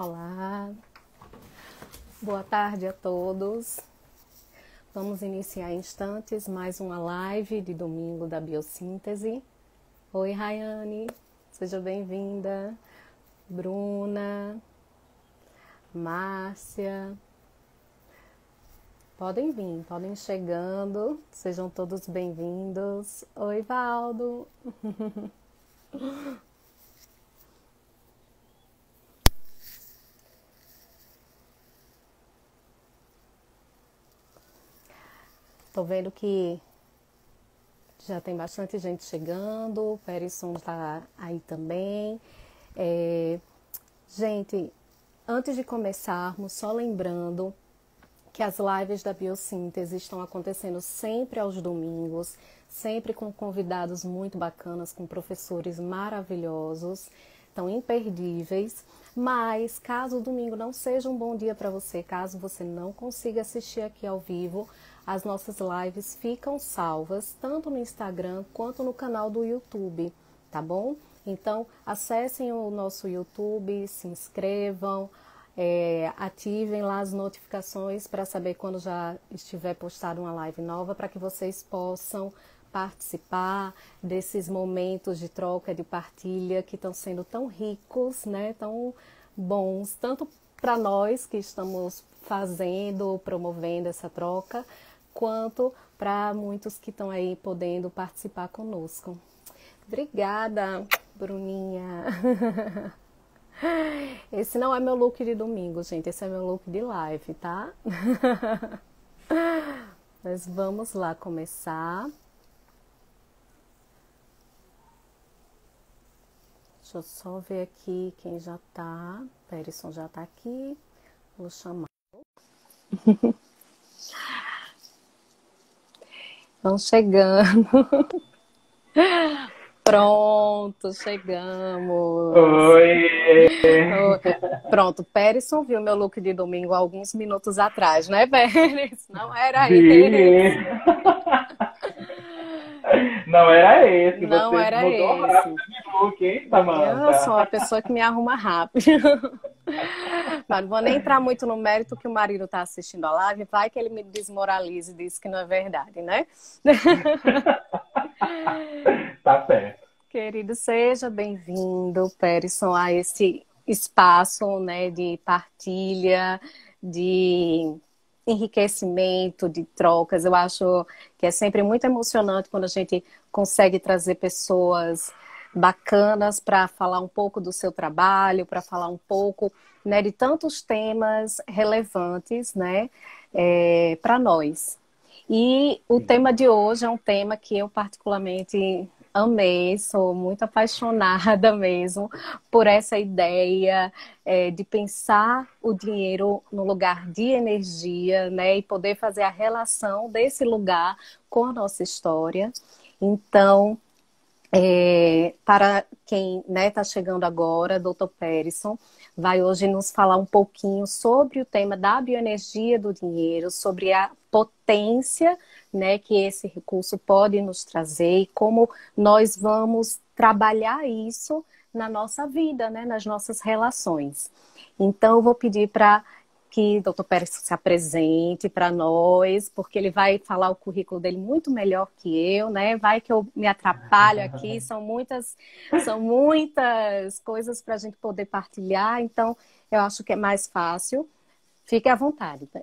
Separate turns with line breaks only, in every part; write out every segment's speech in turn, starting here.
Olá, boa tarde a todos. Vamos iniciar em instantes mais uma live de domingo da Biossíntese. Oi, Rayane, seja bem-vinda. Bruna, Márcia, podem vir, podem ir chegando, sejam todos bem-vindos. Oi, Valdo. Tô vendo que já tem bastante gente chegando, o Perisson está aí também. Gente, antes de começarmos, só lembrando que as lives da Biossíntese estão acontecendo sempre aos domingos, sempre com convidados muito bacanas, com professores maravilhosos, tão imperdíveis. Mas caso o domingo não seja um bom dia para você, caso você não consiga assistir aqui ao vivo, as nossas lives ficam salvas tanto no Instagram quanto no canal do YouTube, tá bom? Então, acessem o nosso YouTube, se inscrevam, ativem lá as notificações para saber quando já estiver postada uma live nova, para que vocês possam participar desses momentos de troca, de partilha que estão sendo tão ricos, né? Tão bons, tanto para nós que estamos fazendo, promovendo essa troca, quanto para muitos que estão aí podendo participar conosco. Obrigada, Bruninha. Esse não é meu look de domingo, gente. Esse é meu look de live, tá? Mas vamos lá começar. Deixa eu só ver aqui quem já tá. Perisson já tá aqui. Vou chamar. Estão chegando. Pronto, chegamos.
Oi!
Pronto, Perisson viu meu look de domingo há alguns minutos atrás, né, Peris? Não era
Vi.
esse.
Não era esse.
Não
Você
era
mudou
esse.
rápido de look, hein,
Eu sou
Samantha?
uma pessoa que me arruma rápido. Mas não vou nem entrar muito no mérito que o marido está assistindo a live, vai que ele me desmoralize e diz que não é verdade, né?
Tá certo.
Querido, seja bem-vindo, Perisson, a esse espaço, né, de partilha, de enriquecimento, de trocas. Eu acho que é sempre muito emocionante quando a gente consegue trazer pessoas bacanas para falar um pouco do seu trabalho, para falar um pouco, né, de tantos temas relevantes, né, para nós. E o
Sim.
tema de hoje é um tema que eu particularmente amei, sou muito apaixonada mesmo por essa ideia de pensar o dinheiro no lugar de energia, né, e poder fazer a relação desse lugar com a nossa história. Então, para quem está chegando agora, Dr. Perisson vai hoje nos falar um pouquinho sobre o tema da bioenergia do dinheiro, sobre a potência, né, que esse recurso pode nos trazer e como nós vamos trabalhar isso na nossa vida, né, nas nossas relações. Então, eu vou pedir para que o Dr. Pérez se apresente para nós, porque ele vai falar o currículo dele muito melhor que eu, né? Vai que eu me atrapalho aqui, são muitas coisas para a gente poder partilhar, então eu acho que é mais fácil. Fique à vontade. Tá?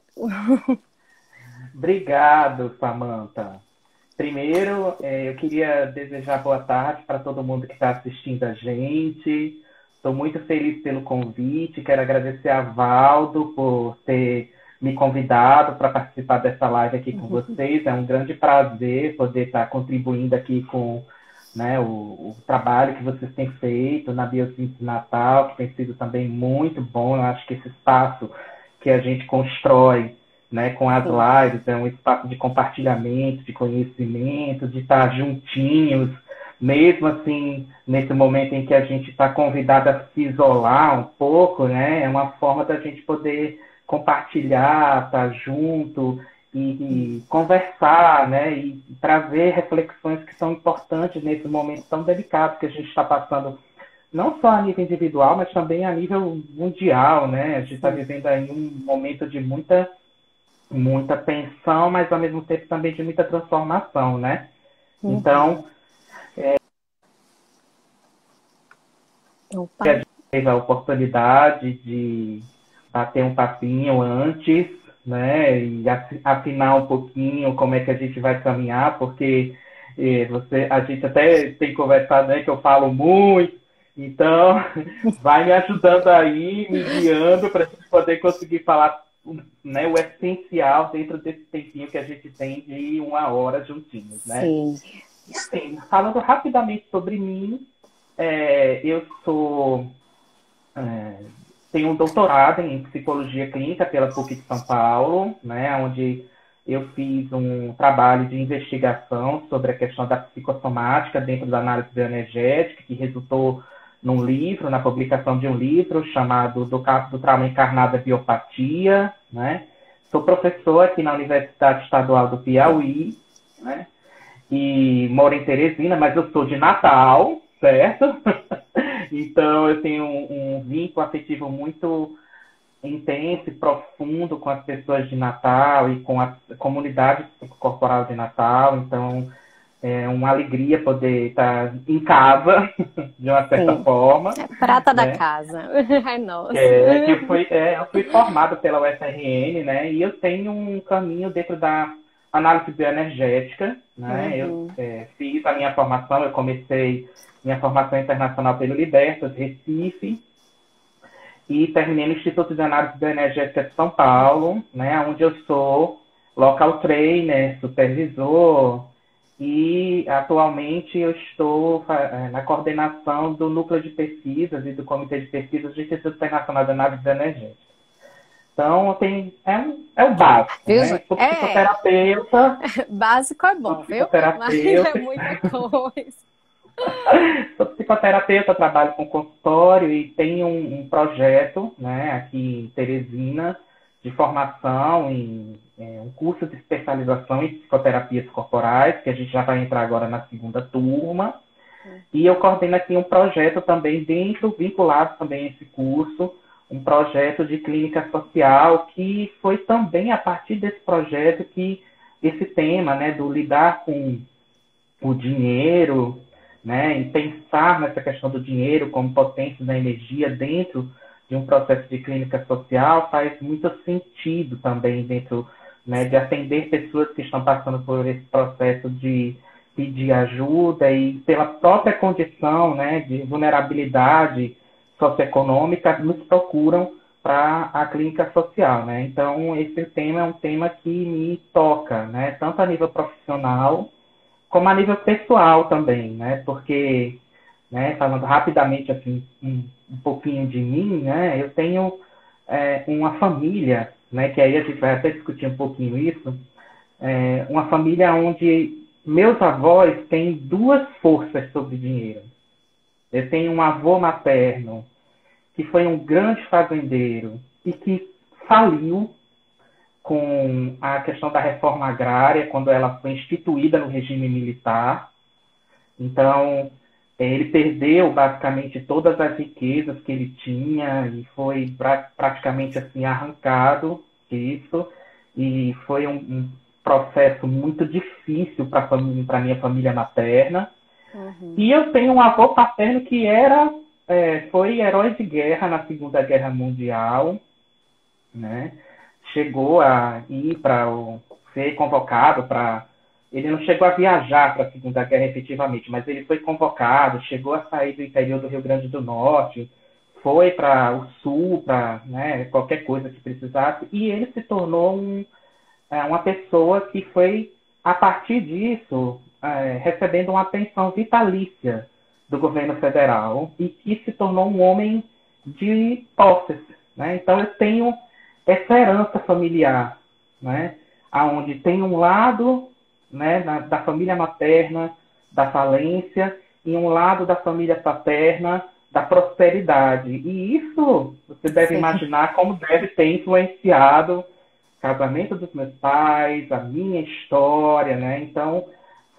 Obrigado, Samantha. Primeiro, eu queria desejar boa tarde para todo mundo que está assistindo a gente. Estou muito feliz pelo convite. Quero agradecer a Valdo por ter me convidado para participar dessa live aqui com vocês. É um grande prazer poder estar contribuindo aqui com, né, o trabalho que vocês têm feito na Biossíntese Natal, que tem sido também muito bom. Eu acho que esse espaço que a gente constrói, né, com as
Sim.
lives, é um espaço de compartilhamento, de conhecimento, de estar juntinhos, mesmo assim, nesse momento em que a gente está convidado a se isolar um pouco, né, é uma forma da gente poder compartilhar, estar junto e conversar, né, e trazer reflexões que são importantes nesse momento tão delicado que a gente está passando não só a nível individual, mas também a nível mundial, né? A gente está vivendo aí um momento de muita tensão, mas ao mesmo tempo também de muita transformação, né? Então,
Opa.
a gente teve a oportunidade de bater um papinho antes, né? E afinar um pouquinho como é que a gente vai caminhar, porque a gente até tem conversado, né, que eu falo muito, então vai me ajudando aí, me guiando para a gente poder conseguir falar, né, o essencial dentro desse tempinho que a gente tem de 1 hora juntinhos, né?
Sim.
Sim, falando rapidamente sobre mim, eu tenho um doutorado em psicologia clínica pela PUC de São Paulo, né, onde eu fiz um trabalho de investigação sobre a questão da psicossomática dentro da análise bioenergética, que resultou na publicação de um livro chamado Do Trauma Encarnado à Biopatia, né? Sou professor aqui na Universidade Estadual do Piauí, né? E moro em Teresina, mas eu sou de Natal, certo? Então eu tenho um vínculo afetivo muito intenso e profundo com as pessoas de Natal e com a comunidade corporal de Natal. Então é uma alegria poder estar em casa, de uma certa forma.
É prata
né?
da casa. Ai, nossa.
Eu fui formado pela UFRN, né? E eu tenho um caminho dentro da análise bioenergética, né? Eu fiz a minha formação, eu comecei minha formação internacional pelo Libertas, Recife, e terminei no Instituto de Análise Bioenergética de São Paulo, né? Onde eu sou local trainer, supervisor, e atualmente eu estou na coordenação do Núcleo de Pesquisas e do Comitê de Pesquisas do Instituto Internacional de Análise Bioenergética. Então, é o básico, né? Sou psicoterapeuta.
Básico é bom, viu? Mas é muita coisa.
Sou psicoterapeuta, trabalho com consultório e tenho um projeto, né, aqui em Teresina, de formação em um curso de especialização em psicoterapias corporais, que a gente já vai entrar agora na segunda turma. E eu coordeno aqui um projeto também vinculado também a esse curso, um projeto de clínica social, que foi também a partir desse projeto que esse tema, né, do lidar com o dinheiro, né, e pensar nessa questão do dinheiro como potência da energia dentro de um processo de clínica social faz muito sentido também dentro, né, de atender pessoas que estão passando por esse processo de pedir ajuda e pela própria condição, né, de vulnerabilidade socioeconômica nos procuram para a clínica social, né? Então esse tema é um tema que me toca, né, tanto a nível profissional como a nível pessoal também, né? Porque, né, falando rapidamente assim, um pouquinho de mim, né? Eu tenho uma família, né? Que aí a gente vai até discutir um pouquinho isso. Uma família onde meus avós têm duas forças sobre dinheiro. Eu tenho um avô materno que foi um grande fazendeiro e que faliu com a questão da reforma agrária, quando ela foi instituída no regime militar. Então, ele perdeu basicamente todas as riquezas que ele tinha e foi praticamente assim arrancado disso. E foi um processo muito difícil para a minha família materna. E eu tenho um avô paterno que foi herói de guerra na Segunda Guerra Mundial, né? Chegou a ir ser convocado para... Ele não chegou a viajar para a Segunda Guerra efetivamente, mas ele foi convocado, chegou a sair do interior do Rio Grande do Norte, foi para o Sul, para, né, qualquer coisa que precisasse, e ele se tornou uma pessoa que foi, a partir disso, recebendo uma pensão vitalícia do governo federal e que se tornou um homem de posses, né? Então eu tenho essa herança familiar, né? Onde tem um lado, né, da família materna da falência e um lado da família paterna da prosperidade. E isso você deve imaginar como deve ter influenciado o casamento dos meus pais, a minha história, né? Então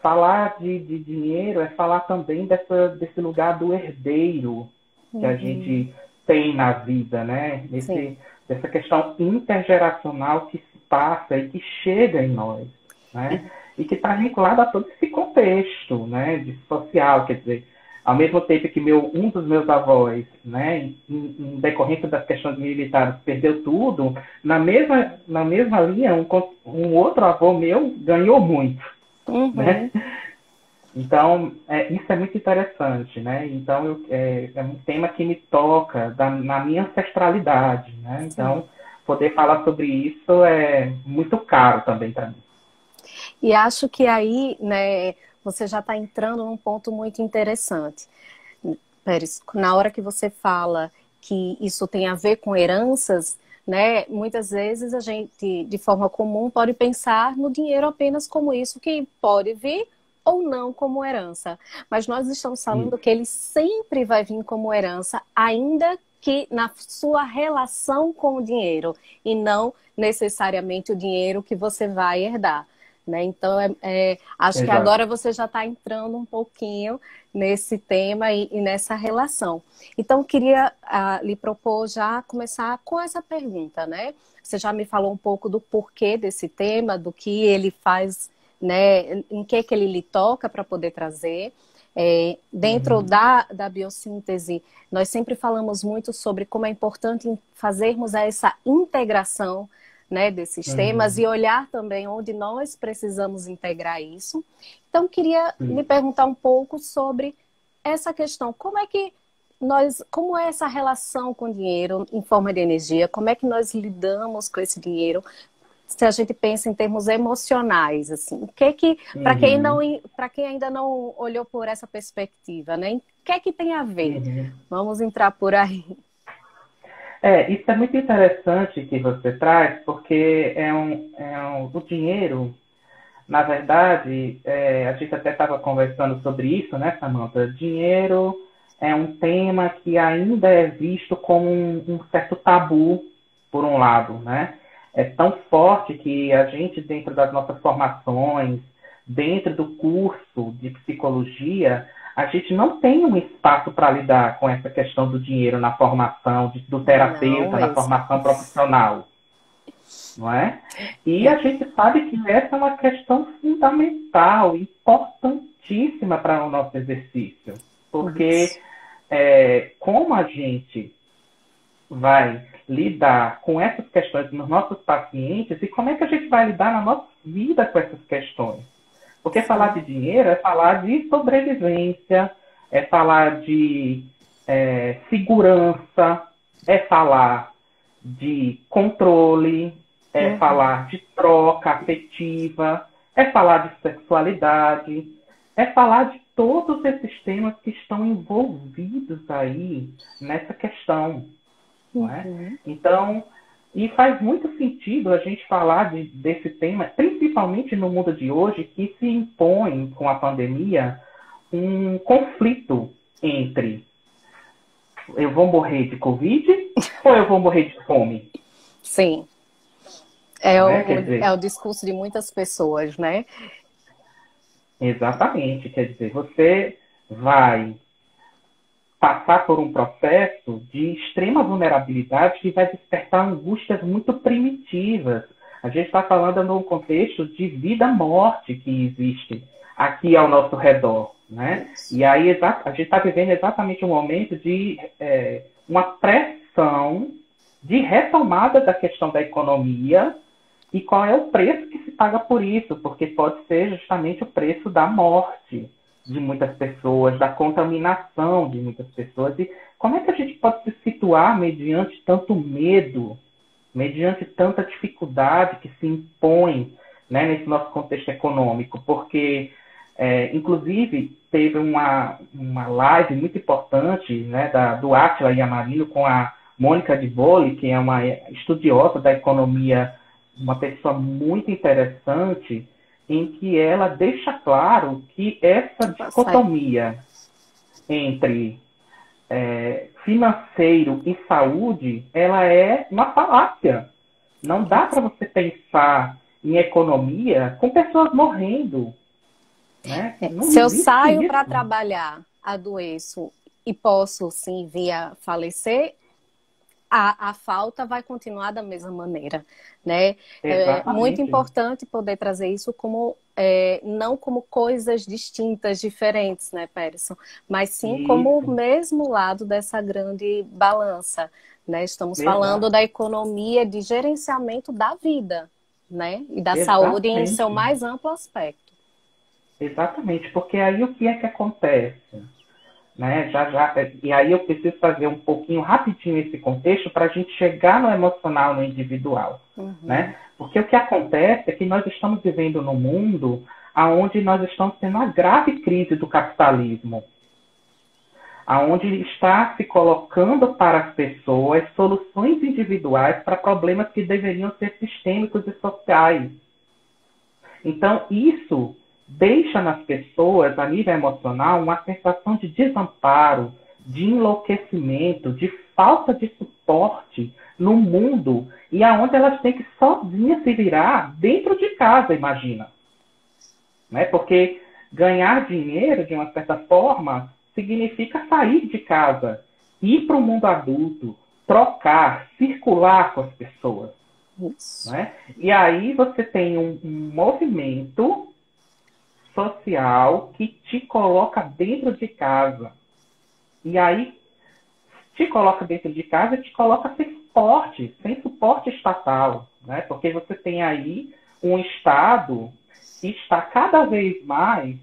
falar de dinheiro é falar também desse lugar do herdeiro que a gente tem na vida, né? Dessa questão intergeracional que se passa e que chega em nós, né? E que está vinculado a todo esse contexto, né, de social, quer dizer, ao mesmo tempo que um dos meus avós, né, em decorrência das questões militares, perdeu tudo, na mesma linha, um outro avô meu ganhou muito, né? Então, isso é muito interessante, né? Então, é um tema que me toca na minha ancestralidade, né? Então, poder falar sobre isso é muito caro também para mim.
E acho que aí, né, você já está entrando num ponto muito interessante. Pérez, na hora que você fala que isso tem a ver com heranças, né, muitas vezes a gente, de forma comum, pode pensar no dinheiro apenas como isso que pode vir ou não como herança. Mas nós estamos falando que ele sempre vai vir como herança, ainda que na sua relação com o dinheiro, e não necessariamente o dinheiro que você vai herdar. Né? Então, acho que agora você já está entrando um pouquinho nesse tema e nessa relação. Então, queria lhe propor já começar com essa pergunta, né? Você já me falou um pouco do porquê desse tema, do que ele faz, né? Em que ele lhe toca para poder trazer. Dentro da biossíntese, nós sempre falamos muito sobre como é importante fazermos essa integração, né, desses temas e olhar também onde nós precisamos integrar isso. Então, queria lhe perguntar um pouco sobre essa questão. Como é essa relação com o dinheiro em forma de energia? Como é que nós lidamos com esse dinheiro? Se a gente pensa em termos emocionais, assim, o que para quem ainda não olhou por essa perspectiva, né? O que tem a ver? Vamos entrar por aí.
Isso é muito interessante que você traz, porque o dinheiro, na verdade, a gente até estava conversando sobre isso, né, Samantha? Dinheiro é um tema que ainda é visto como um certo tabu, por um lado, né? É tão forte que a gente, dentro das nossas formações, dentro do curso de psicologia, a gente não tem um espaço para lidar com essa questão do dinheiro na formação do terapeuta, na formação profissional, não é? E a gente sabe que essa é uma questão fundamental, importantíssima para o nosso exercício, porque como a gente vai lidar com essas questões nos nossos pacientes e como é que a gente vai lidar na nossa vida com essas questões? Porque falar de dinheiro é falar de sobrevivência, é falar de segurança, é falar de controle, é falar de troca afetiva, é falar de sexualidade, é falar de todos esses temas que estão envolvidos aí nessa questão. Não é? Então, e faz muito sentido a gente falar desse tema, principalmente no mundo de hoje, que se impõe com a pandemia um conflito entre eu vou morrer de Covid ou eu vou morrer de fome?
Sim. É o discurso de muitas pessoas, né?
Exatamente. Quer dizer, você vai passar por um processo de extrema vulnerabilidade que vai despertar angústias muito primitivas. A gente está falando num contexto de vida-morte que existe aqui ao nosso redor, né? E aí a gente está vivendo exatamente um momento de uma pressão de retomada da questão da economia e qual é o preço que se paga por isso, porque pode ser justamente o preço da morte de muitas pessoas, da contaminação de muitas pessoas. E como é que a gente pode se situar mediante tanto medo, mediante tanta dificuldade que se impõe, né, nesse nosso contexto econômico? Porque, inclusive, teve uma live muito importante, né, do Átila Yamarino com a Mônica de Bolle, que é uma estudiosa da economia, uma pessoa muito interessante, em que ela deixa claro que essa dicotomia entre financeiro e saúde, ela é uma falácia. Não dá para você pensar em economia com pessoas morrendo né? Não
Se eu
existe
saio para
isso.
trabalhar, adoeço e posso, sim, vir a falecer, a falta vai continuar da mesma maneira, né? É muito
Exatamente.
importante poder trazer isso como, não como coisas distintas, diferentes, né, Peterson? Mas sim como o
Isso,
mesmo lado dessa grande balança, né? Estamos falando
exato,
da economia de gerenciamento da vida, né? E da saúde em seu
exatamente.
mais amplo aspecto.
Exatamente, porque aí o que é que acontece? Né? E aí eu preciso fazer um pouquinho rapidinho esse contexto para a gente chegar no emocional, no individual.
Uhum.
Né? Porque o que acontece é que nós estamos vivendo num mundo onde nós estamos tendo uma grave crise do capitalismo, aonde está se colocando para as pessoas soluções individuais para problemas que deveriam ser sistêmicos e sociais. Então, isso deixa nas pessoas, a nível emocional, uma sensação de desamparo, de enlouquecimento, de falta de suporte no mundo e aonde elas têm que sozinhas se virar dentro de casa, imagina. Né? Porque ganhar dinheiro, de uma certa forma, significa sair de casa, ir para o mundo adulto, trocar, circular com as pessoas.
Isso.
Né? E aí você tem um movimento social que te coloca dentro de casa. E aí te coloca dentro de casa e te coloca sem suporte estatal. Né? Porque você tem aí um Estado que está cada vez mais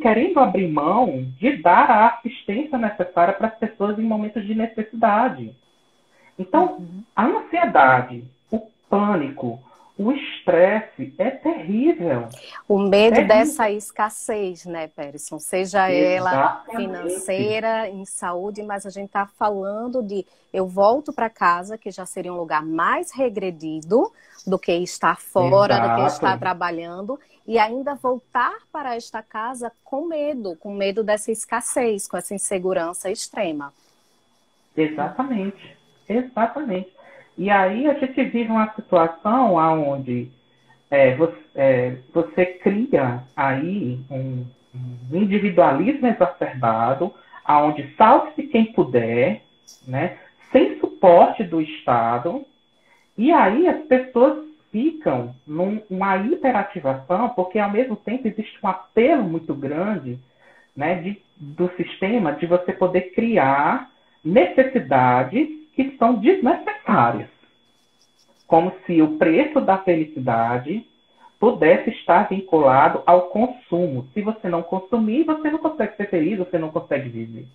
querendo abrir mão de dar a assistência necessária para as pessoas em momentos de necessidade. Então,
Uhum.
a ansiedade, o pânico, o estresse é terrível.
O medo
Terrível.
dessa escassez, né, Peterson? Seja ela
Exatamente.
financeira, em saúde, mas a gente está falando de eu volto para casa, que já seria um lugar mais regredido do que estar fora, do que estar
Exato.
trabalhando, e ainda voltar para esta casa com medo dessa escassez, com essa insegurança extrema.
Exatamente. Exatamente. E aí a gente vive uma situação onde você cria aí um individualismo exacerbado, aonde salve-se quem puder, né, sem suporte do Estado, e aí as pessoas ficam numa hiperativação, porque ao mesmo tempo existe um apelo muito grande, né, do sistema de você poder criar necessidades que são desnecessárias. Como se o preço da felicidade pudesse estar vinculado ao consumo. Se você não consumir, você não consegue ser feliz, você não consegue viver.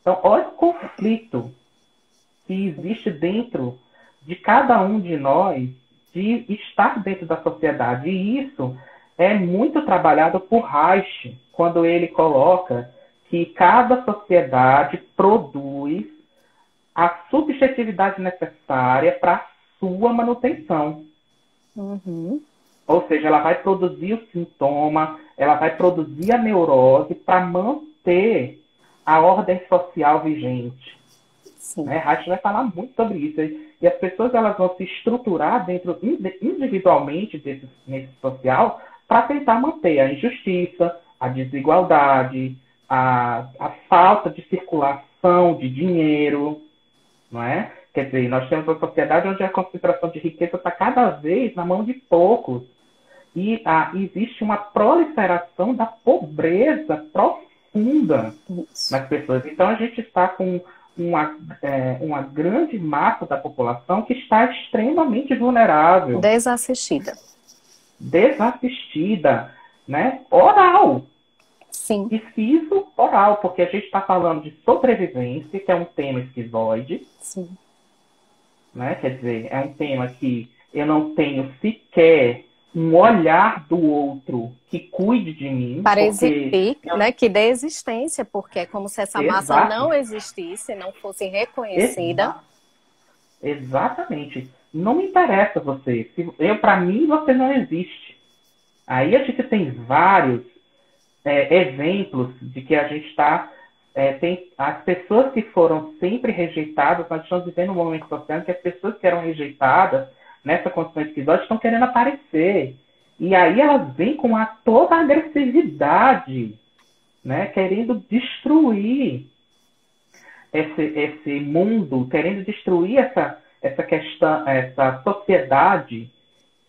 Então, olha o conflito que existe dentro de cada um de nós de estar dentro da sociedade. E isso é muito trabalhado por Reich, quando ele coloca que cada sociedade produz a subjetividade necessária para a sua manutenção.
Uhum.
Ou seja, ela vai produzir o sintoma, ela vai produzir a neurose para manter a ordem social vigente.
Sim.
Né? Reich vai falar muito sobre isso. E as pessoas elas vão se estruturar dentro individualmente nesse social para tentar manter a injustiça, a desigualdade, a falta de circulação de dinheiro, não é? Quer dizer, nós temos uma sociedade onde a concentração de riqueza está cada vez na mão de poucos. E existe uma proliferação da pobreza profunda
Isso.
nas pessoas. Então, a gente está com uma grande massa da população que está extremamente vulnerável,
Desassistida.
desassistida, né? Oral.
Sim.
E isso oral, porque a gente está falando de sobrevivência, que é um tema esquizoide,
Sim.
né? Quer dizer, é um tema que eu não tenho sequer um olhar do outro que cuide de mim,
Para
porque
existir, né, que dê existência, porque é como se essa massa
exato,
não existisse, não fosse reconhecida.
exatamente. Não me interessa você. Para mim, você não existe. Aí a gente tem vários exemplos de que a gente está. Tem as pessoas que foram sempre rejeitadas, nós estamos vivendo um momento social em que as pessoas que eram rejeitadas nessa condição esquizoide estão querendo aparecer. E aí elas vêm com toda a agressividade, né? Querendo destruir esse mundo, querendo destruir essa questão, essa sociedade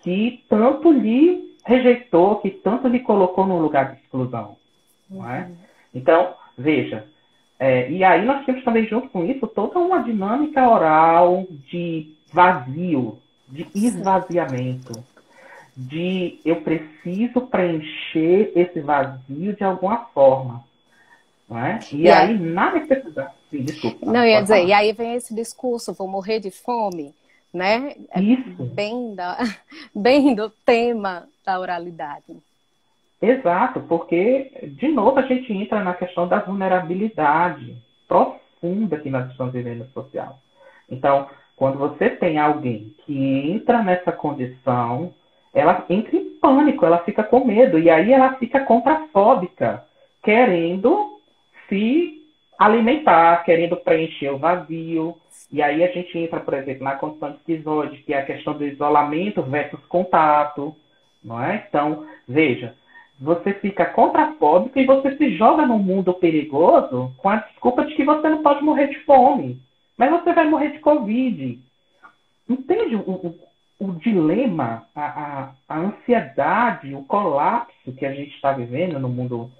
que tanto lhe rejeitou, que tanto lhe colocou num lugar de exclusão. Não é? Então, veja, e aí nós temos também junto com isso toda uma dinâmica oral de vazio, de esvaziamento, de eu preciso preencher esse vazio de alguma forma. Não é? E aí, na necessidade... Sim, desculpa.
Não, eu ia dizer, e aí vem esse discurso, vou morrer de fome, né?
Isso.
Bem do tema da oralidade.
Exato, porque, de novo, a gente entra na questão da vulnerabilidade profunda que nós estamos vivendo no social. Então, quando você tem alguém que entra nessa condição, ela entra em pânico, ela fica com medo, e aí ela fica contrafóbica, querendo se alimentar, querendo preencher o vazio. E aí a gente entra, por exemplo, na condição de esquizoide, que é a questão do isolamento versus contato. Não é? Então, veja, você fica contrafóbico e você se joga num mundo perigoso com a desculpa de que você não pode morrer de fome. Mas você vai morrer de Covid. Entende o dilema, a ansiedade, o colapso que a gente está vivendo no mundo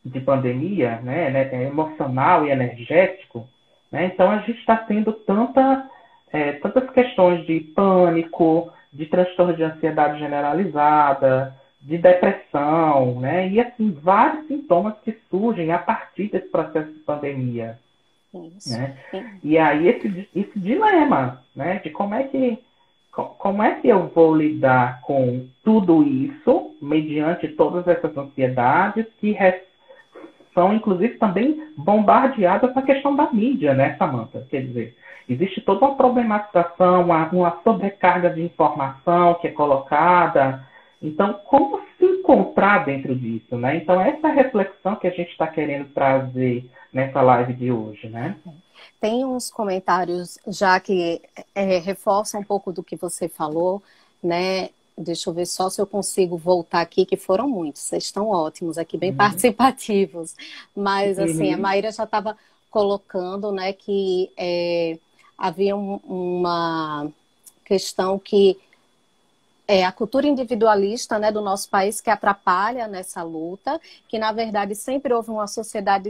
de pandemia, né, emocional e energético, né? Então a gente está tendo tantas questões de pânico, de transtorno de ansiedade generalizada, de depressão, né? E assim, vários sintomas que surgem a partir desse processo de pandemia.
Isso.
Né? E aí esse dilema, né, de como é que eu vou lidar com tudo isso, mediante todas essas ansiedades que são, inclusive, também bombardeadas com a questão da mídia, né, Samantha? Quer dizer, existe toda uma problematização, uma sobrecarga de informação que é colocada. Então, como se encontrar dentro disso, né? Então, essa é a reflexão que a gente está querendo trazer nessa live de hoje, né?
Tem uns comentários já que reforçam um pouco do que você falou, né? Deixa eu ver só se eu consigo voltar aqui, que foram muitos. Vocês estão ótimos aqui, bem participativos. Mas, assim, a Maíra já estava colocando, né, que havia uma questão que a cultura individualista, né, do nosso país que atrapalha nessa luta, que, na verdade, sempre houve uma sociedade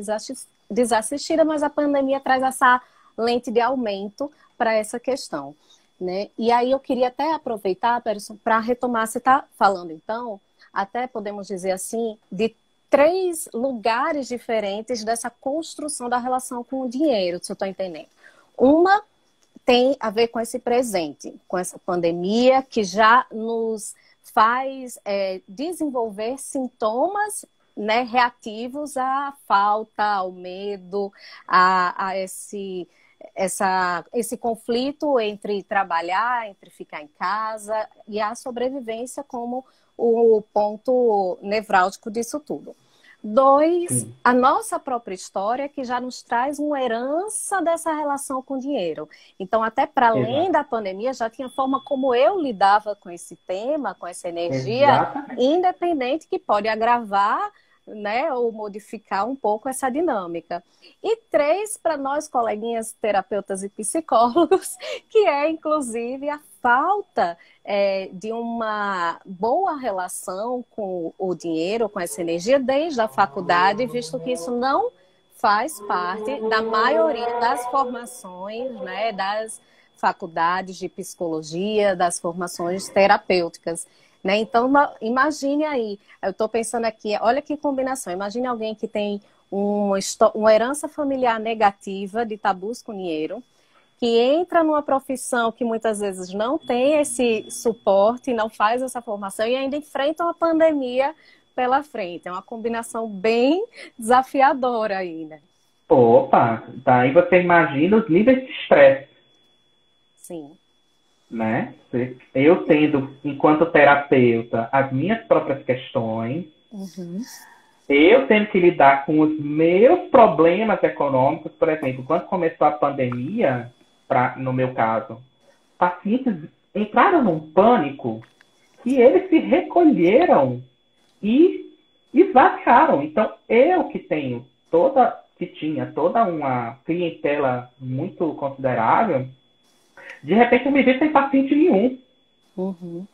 desassistida, mas a pandemia traz essa lente de aumento para essa questão. Né? E aí eu queria até aproveitar, Peterson, para retomar, você está falando então, até podemos dizer assim, de 3 lugares diferentes dessa construção da relação com o dinheiro, se eu estou entendendo. Uma tem a ver com esse presente, com essa pandemia que já nos faz desenvolver sintomas, né, reativos à falta, ao medo, a esse conflito entre trabalhar, entre ficar em casa e a sobrevivência como o ponto nevrálgico disso tudo. 2, a nossa própria história, que já nos traz uma herança dessa relação com o dinheiro. Então, até para além da pandemia, já tinha forma como eu lidava com esse tema, com essa energia, independente, que pode agravar, né, ou modificar um pouco essa dinâmica. E 3, para nós, coleguinhas terapeutas e psicólogos, que é, inclusive, a falta de uma boa relação com o dinheiro, com essa energia, desde a faculdade, visto que isso não faz parte da maioria das formações, né, das faculdades de psicologia, das formações terapêuticas. Né? Então, imagine aí, eu estou pensando aqui, olha que combinação, imagine alguém que tem uma herança familiar negativa de tabus com dinheiro, que entra numa profissão que muitas vezes não tem esse suporte, não faz essa formação e ainda enfrenta uma pandemia pela frente. É uma combinação bem desafiadora aí, né?
Opa, daí você imagina os níveis de estresse.
Sim.
Né? Eu tendo, enquanto terapeuta, as minhas próprias questões, eu tendo que lidar com os meus problemas econômicos, por exemplo, quando começou a pandemia, no meu caso, pacientes entraram num pânico que eles se recolheram e esvaziaram. Então, eu que tinha toda uma clientela muito considerável, de repente eu me vi sem paciente nenhum.
Uhum.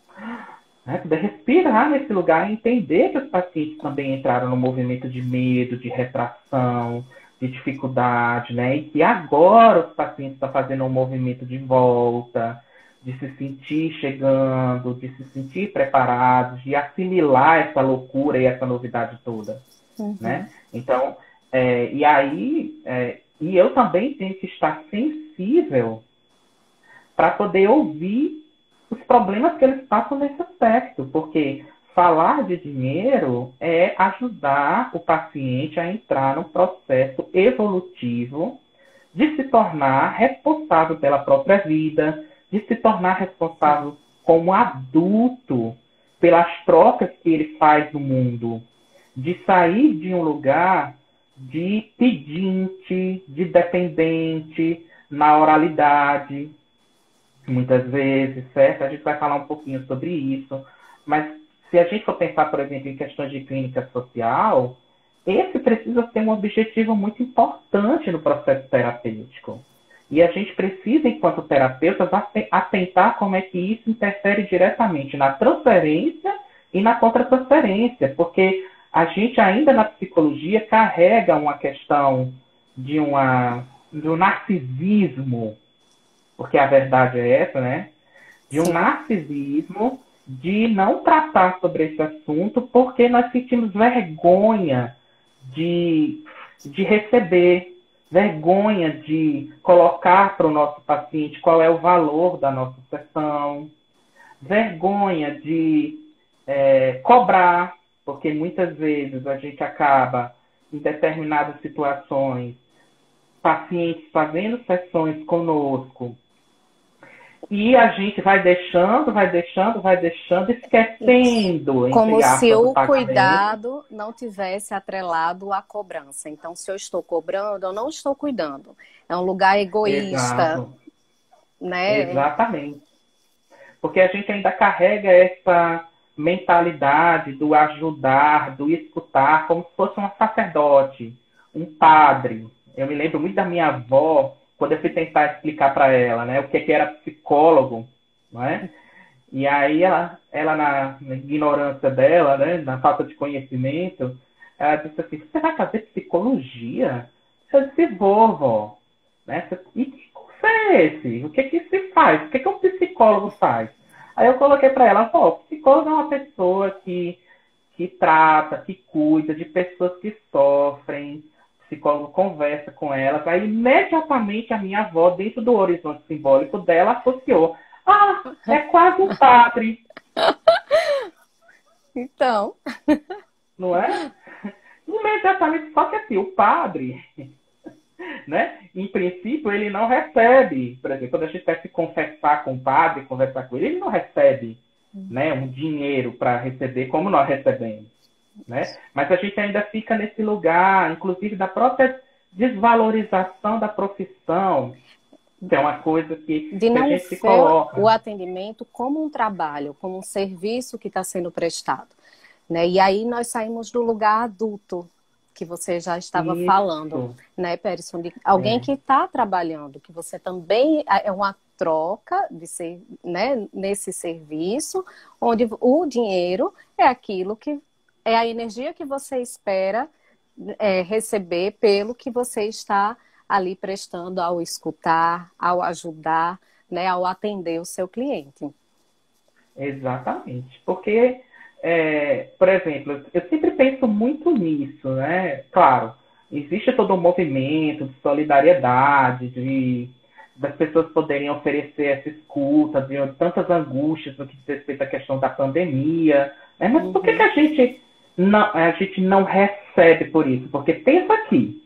Né? Poder respirar nesse lugar e entender que os pacientes também entraram no movimento de medo, de retração, de dificuldade, né? E que agora os pacientes estão fazendo um movimento de volta, de se sentir chegando, de se sentir preparados, de assimilar essa loucura e essa novidade toda, né? Então, e eu também tenho que estar sensível para poder ouvir os problemas que eles passam nesse aspecto, porque falar de dinheiro é ajudar o paciente a entrar num processo evolutivo de se tornar responsável pela própria vida, de se tornar responsável como adulto pelas trocas que ele faz no mundo, de sair de um lugar de pedinte, de dependente na oralidade, muitas vezes, certo? A gente vai falar um pouquinho sobre isso, mas se a gente for pensar, por exemplo, em questões de clínica social, esse precisa ter um objetivo muito importante no processo terapêutico. E a gente precisa, enquanto terapeutas, atentar como é que isso interfere diretamente na transferência e na contratransferência, porque a gente ainda na psicologia carrega uma questão de um narcisismo, porque a verdade é essa, né? De um narcisismo de não tratar sobre esse assunto porque nós sentimos vergonha de receber, vergonha de colocar para o nosso paciente qual é o valor da nossa sessão, vergonha de cobrar, porque muitas vezes a gente acaba, em determinadas situações, pacientes fazendo sessões conosco, e a gente vai deixando, esquecendo,
como se o
pagamento.
cuidado não tivesse atrelado à cobrança. Então, se eu estou cobrando, eu não estou cuidando. É um lugar egoísta,
Exato.
né?
Exatamente. Porque a gente ainda carrega essa mentalidade do ajudar, do escutar, como se fosse um sacerdote, um padre. Eu me lembro muito da minha avó, quando eu fui tentar explicar para ela, né, o que era psicólogo, não é? E aí ela na ignorância dela, né, na falta de conhecimento, ela disse assim: você vai fazer psicologia? Eu disse: vou, vó. Né? E que curso é esse? O que se faz? O que um psicólogo faz? Aí eu coloquei para ela: pô, psicólogo é uma pessoa que trata, que cuida de pessoas que sofrem. O psicólogo conversa com elas. Aí imediatamente a minha avó, dentro do horizonte simbólico dela, associou: ah, é quase um padre.
Então.
Não é? Imediatamente, só que assim, o padre, né? Em princípio, ele não recebe, por exemplo, quando a gente vai se confessar com o padre, conversar com ele não recebe, né, um dinheiro para receber como nós recebemos, né? Mas a gente ainda fica nesse lugar, inclusive da própria desvalorização da profissão, que é uma coisa que
de não
a gente se
ver
coloca.
o atendimento como um trabalho, como um serviço que está sendo prestado, né? E aí nós saímos do lugar adulto, que você já estava falando, né, Perisson? De alguém que está trabalhando, que você também é uma troca de ser, né, nesse serviço, onde o dinheiro é aquilo que é a energia que você espera receber pelo que você está ali prestando ao escutar, ao ajudar, né, ao atender o seu cliente.
Exatamente. Porque, por exemplo, eu sempre penso muito nisso, né? Claro, existe todo um movimento de solidariedade, das pessoas poderem oferecer essa escuta, de tantas angústias no que diz respeito à questão da pandemia, né? Mas por que a gente não recebe por isso? Porque pensa aqui,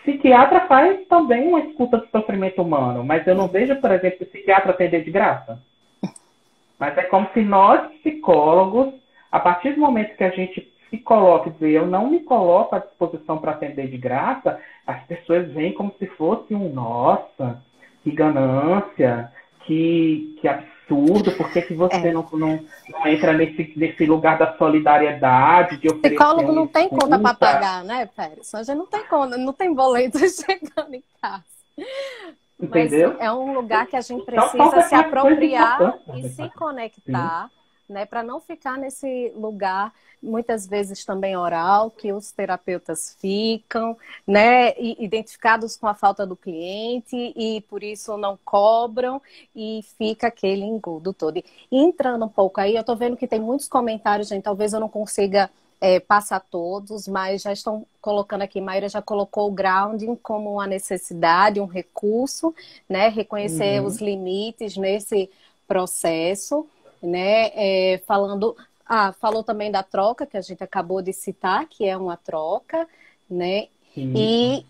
psiquiatra faz também uma escuta do sofrimento humano, mas eu não vejo, por exemplo, psiquiatra atender de graça. Mas é como se nós, psicólogos, a partir do momento que a gente se coloca e dizer: eu não me coloco à disposição para atender de graça, as pessoas veem como se fosse nossa, que ganância, que absurdo, por que você não entra nesse lugar da solidariedade, de oferecer
Psicólogo não tem
escuta?
conta para pagar, né, Pérez? A gente não tem conta, não tem boleto chegando em casa. Mas
Entendeu?
é um lugar que a gente
Então,
precisa se
essas coisas
apropriar e
importantes.
se conectar, né, para não ficar nesse lugar, muitas vezes também oral, que os terapeutas ficam, né, identificados com a falta do cliente e por isso não cobram e fica aquele engodo todo. E entrando um pouco aí, eu estou vendo que tem muitos comentários, gente, talvez eu não consiga passar todos, mas já estão colocando aqui, Maíra já colocou o grounding como uma necessidade, um recurso, né? Reconhecer os limites nesse processo, né? Falou também da troca, que a gente acabou de citar, que é uma troca, né? E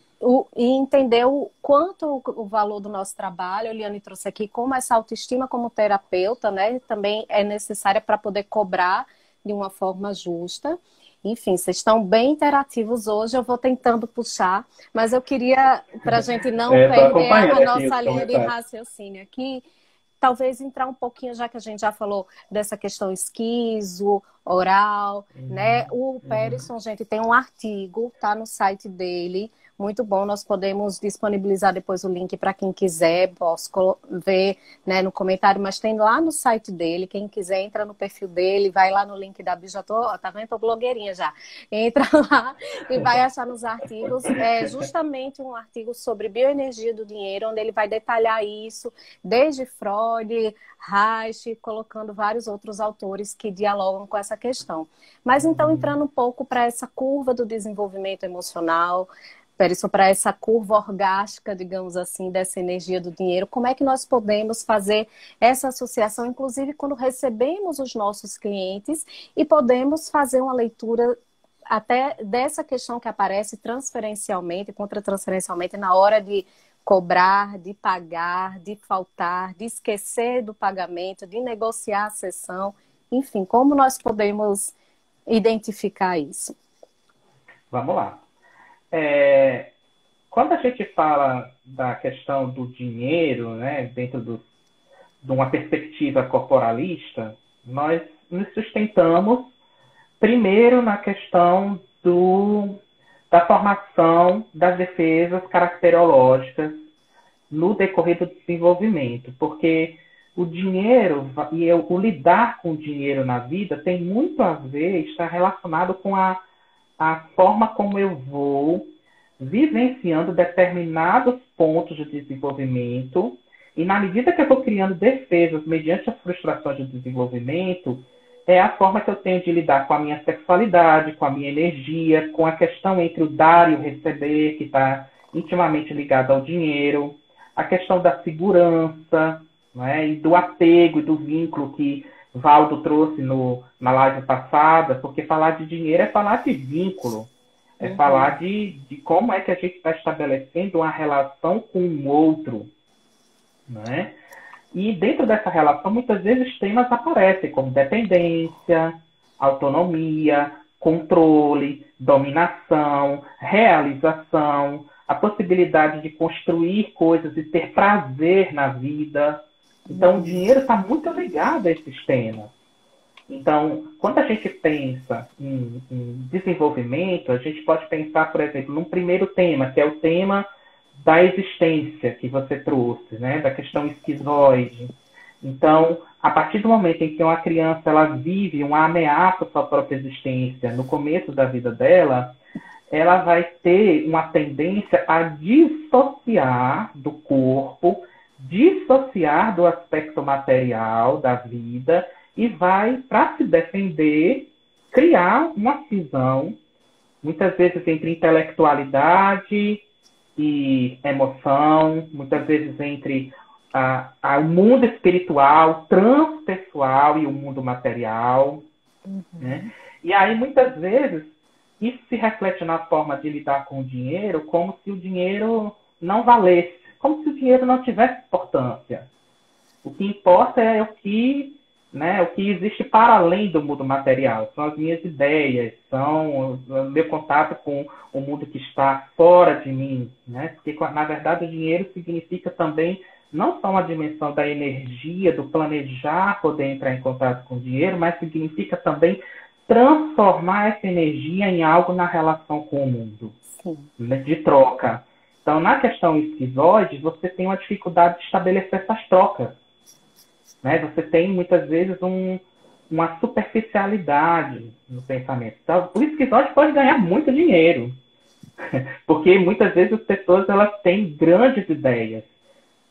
entender o quanto o valor do nosso trabalho, a Eliane trouxe aqui, como essa autoestima como terapeuta, né? Também é necessária para poder cobrar de uma forma justa. Enfim, vocês estão bem interativos hoje, eu vou tentando puxar, mas eu queria, para a gente não perder a nossa linha de raciocínio aqui, talvez entrar um pouquinho, já que a gente já falou dessa questão esquizo, oral, né? O Pearson, gente, tem um artigo, tá no site dele, muito bom, nós podemos disponibilizar depois o link para quem quiser, posso ver, né, no comentário, mas tem lá no site dele, quem quiser entra no perfil dele, vai lá no link da Bio, já tá vendo, tô blogueirinha já, entra lá e vai achar nos artigos, justamente um artigo sobre bioenergia do dinheiro, onde ele vai detalhar isso, desde Freud, Reich, colocando vários outros autores que dialogam com essa questão. Mas então, entrando um pouco para essa curva do desenvolvimento emocional, para essa curva orgástica, digamos assim, dessa energia do dinheiro, como é que nós podemos fazer essa associação, inclusive quando recebemos os nossos clientes e podemos fazer uma leitura até dessa questão que aparece transferencialmente, contratransferencialmente, na hora de cobrar, de pagar, de faltar, de esquecer do pagamento, de negociar a sessão, enfim, como nós podemos identificar isso?
Vamos lá. Quando a gente fala da questão do dinheiro, né, dentro de uma perspectiva corporalista, nós nos sustentamos primeiro na questão da formação das defesas caracterológicas no decorrer do desenvolvimento, porque o dinheiro e o lidar com o dinheiro na vida tem muito a ver, está relacionado com a forma como eu vou vivenciando determinados pontos de desenvolvimento e na medida que eu vou criando defesas mediante as frustrações de desenvolvimento, é a forma que eu tenho de lidar com a minha sexualidade, com a minha energia, com a questão entre o dar e o receber, que está intimamente ligado ao dinheiro, a questão da segurança, né, e do apego e do vínculo que Valdo trouxe na live passada, porque falar de dinheiro é falar de vínculo, é falar de como é que a gente está estabelecendo uma relação com o outro, né? E dentro dessa relação, muitas vezes temas aparecem, como dependência, autonomia, controle, dominação, realização, a possibilidade de construir coisas e ter prazer na vida. Então, o dinheiro está muito ligado a esses temas. Então, quando a gente pensa em desenvolvimento, a gente pode pensar, por exemplo, num primeiro tema, que é o tema da existência que você trouxe, né? Da questão esquizoide. Então, a partir do momento em que uma criança ela vive uma ameaça à sua própria existência no começo da vida dela, ela vai ter uma tendência a dissociar do corpo, dissociar do aspecto material da vida e vai, para se defender, criar uma cisão, muitas vezes entre intelectualidade e emoção, muitas vezes entre o mundo espiritual, transpessoal e o mundo material. Né? E aí, muitas vezes, isso se reflete na forma de lidar com o dinheiro como se o dinheiro não valesse, como se o dinheiro não tivesse importância. O que importa é o que existe para além do mundo material. São as minhas ideias, são o meu contato com o mundo que está fora de mim. Né? Porque, na verdade, o dinheiro significa também não só uma dimensão da energia, do planejar poder entrar em contato com o dinheiro, mas significa também transformar essa energia em algo na relação com o mundo,
Sim.
né, de troca. Então, na questão esquizoide, você tem uma dificuldade de estabelecer essas trocas, né? Você tem, muitas vezes, uma superficialidade no pensamento. Então, o esquizoide pode ganhar muito dinheiro, porque muitas vezes as pessoas elas têm grandes ideias,